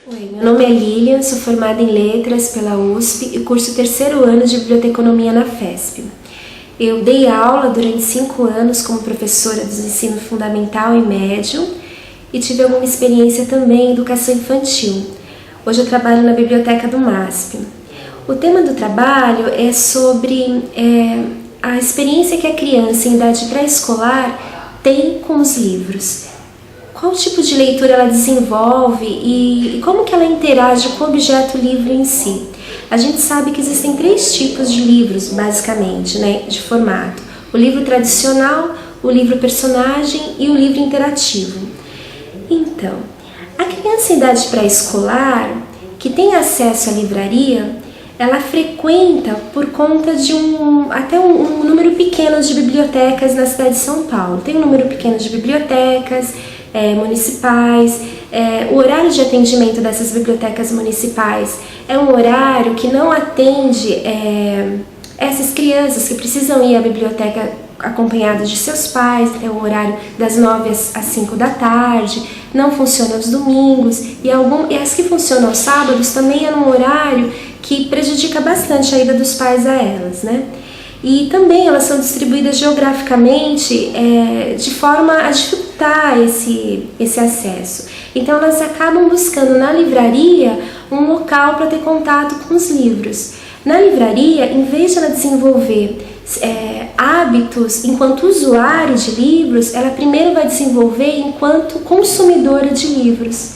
Oi, meu nome é Lilian, sou formada em Letras pela USP e curso o 3º ano de Biblioteconomia na FESP. Eu dei aula durante 5 anos como professora do ensino fundamental e médio e tive alguma experiência também em educação infantil. Hoje eu trabalho na biblioteca do MASP. O tema do trabalho é sobre a experiência que a criança em idade pré-escolar tem com os livros. Qual tipo de leitura ela desenvolve e como que ela interage com o objeto livro em si. A gente sabe que existem 3 tipos de livros, basicamente, né, de formato. O livro tradicional, o livro personagem e o livro interativo. Então, a criança em idade pré-escolar, que tem acesso à livraria, ela frequenta por conta de até um número pequeno de bibliotecas na cidade de São Paulo. Tem um número pequeno de bibliotecas municipais. O horário de atendimento dessas bibliotecas municipais é um horário que não atende essas crianças que precisam ir à biblioteca acompanhadas de seus pais. É o horário das 9 às 5 da tarde, não funciona aos domingos e as que funcionam aos sábados também é um horário que prejudica bastante a ida dos pais a elas, né? E também elas são distribuídas geograficamente de forma a dificultar esse acesso. Então elas acabam buscando na livraria um local para ter contato com os livros. Na livraria, em vez de ela desenvolver hábitos enquanto usuário de livros, ela primeiro vai desenvolver enquanto consumidora de livros.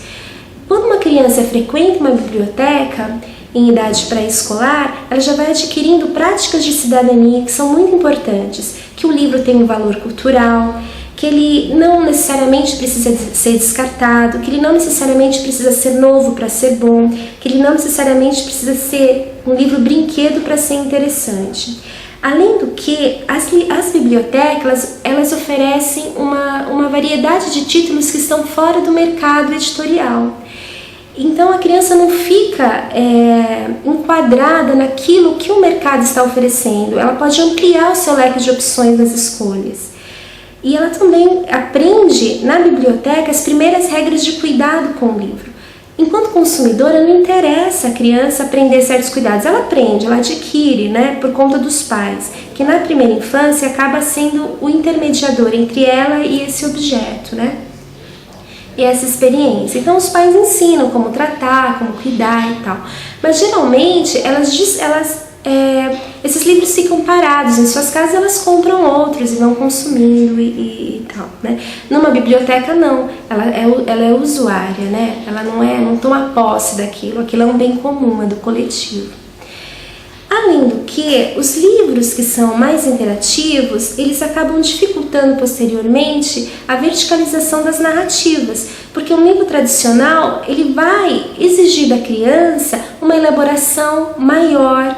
Quando uma criança frequenta uma biblioteca, em idade pré-escolar, ela já vai adquirindo práticas de cidadania que são muito importantes, que o livro tem um valor cultural, que ele não necessariamente precisa ser descartado, que ele não necessariamente precisa ser novo para ser bom, que ele não necessariamente precisa ser um livro brinquedo para ser interessante. Além do que, as bibliotecas elas oferecem uma variedade de títulos que estão fora do mercado editorial. Então a criança não fica enquadrada naquilo que o mercado está oferecendo, ela pode ampliar o seu leque de opções nas escolhas. E ela também aprende na biblioteca as primeiras regras de cuidado com o livro. Enquanto consumidora, não interessa a criança aprender certos cuidados, ela aprende, ela adquire, né, por conta dos pais, que na primeira infância acaba sendo o intermediador entre ela e esse objeto, né? E essa experiência. Então os pais ensinam como tratar, como cuidar e tal. Mas geralmente esses livros ficam parados em suas casas, elas compram outros e vão consumindo e tal, né? Numa biblioteca não, ela é usuária, né? Ela não toma posse daquilo, aquilo é um bem comum, é do coletivo. Além do que, os livros que são mais interativos, eles acabam dificultando posteriormente a verticalização das narrativas, porque um livro tradicional, ele vai exigir da criança uma elaboração maior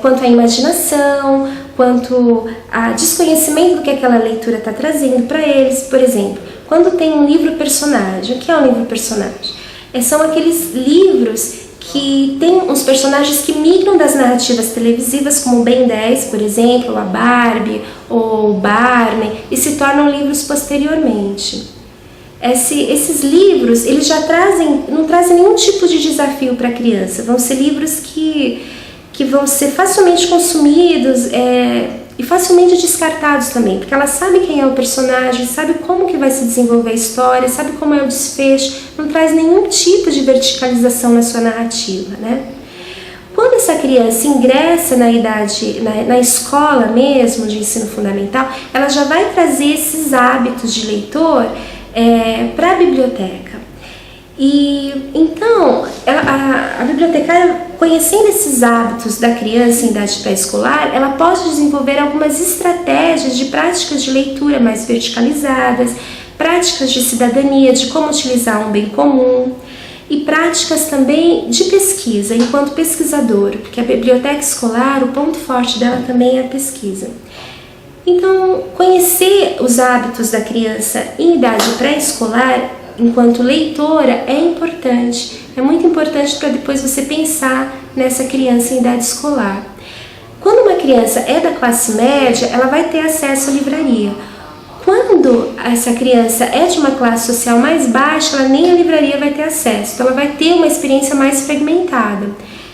quanto à imaginação, quanto a desconhecimento do que aquela leitura está trazendo para eles. Por exemplo, quando tem um livro personagem, o que é um livro personagem? São aqueles livros que tem uns personagens que migram das narrativas televisivas, como o Ben 10, por exemplo, a Barbie ou o Barney, e se tornam livros posteriormente. Esses livros, eles já não trazem nenhum tipo de desafio para a criança, vão ser livros que vão ser facilmente consumidos e facilmente descartados também, porque ela sabe quem é o personagem, sabe como que vai se desenvolver a história, sabe como é o desfecho, não traz nenhum tipo de verticalização na sua narrativa, né? Quando essa criança ingressa na escola mesmo, de ensino fundamental, ela já vai trazer esses hábitos de leitor para a biblioteca. E então, a bibliotecária, conhecendo esses hábitos da criança em idade pré-escolar, ela pode desenvolver algumas estratégias de práticas de leitura mais verticalizadas, práticas de cidadania, de como utilizar um bem comum, e práticas também de pesquisa, enquanto pesquisadora, porque a biblioteca escolar, o ponto forte dela também é a pesquisa. Então, conhecer os hábitos da criança em idade pré-escolar, enquanto leitora, é importante. É muito importante para depois você pensar nessa criança em idade escolar. Quando uma criança é da classe média, ela vai ter acesso à livraria. Quando essa criança é de uma classe social mais baixa, ela nem a livraria vai ter acesso. Então ela vai ter uma experiência mais fragmentada.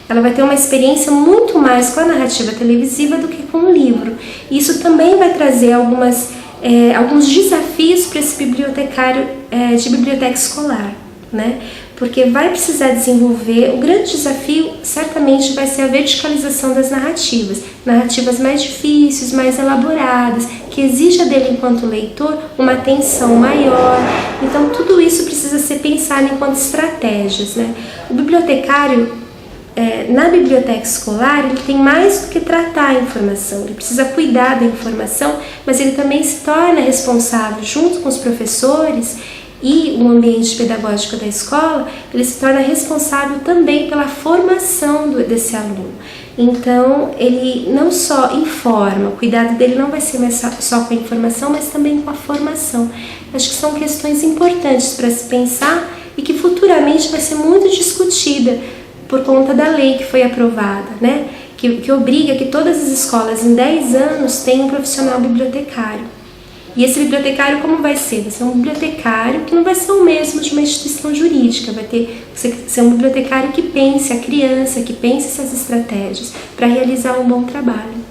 Ela vai ter uma experiência muito mais com a narrativa televisiva do que com o livro. Isso também vai trazer alguns desafios para esse bibliotecário de biblioteca escolar, né? Porque vai precisar desenvolver, o grande desafio certamente vai ser a verticalização das narrativas mais difíceis, mais elaboradas, que exija dele enquanto leitor uma atenção maior. Então tudo isso precisa ser pensado enquanto estratégias, né? O bibliotecário na biblioteca escolar, ele tem mais do que tratar a informação, ele precisa cuidar da informação, mas ele também se torna responsável, junto com os professores e o ambiente pedagógico da escola, ele se torna responsável também pela formação desse aluno. Então, ele não só informa, o cuidado dele não vai ser mais só com a informação, mas também com a formação. Acho que são questões importantes para se pensar e que futuramente vai ser muito discutida por conta da lei que foi aprovada, né? Que obriga que todas as escolas em 10 anos tenham um profissional bibliotecário. E esse bibliotecário como vai ser? Vai ser um bibliotecário que não vai ser o mesmo de uma instituição jurídica, vai ser um bibliotecário que pense a criança, que pense essas estratégias para realizar um bom trabalho.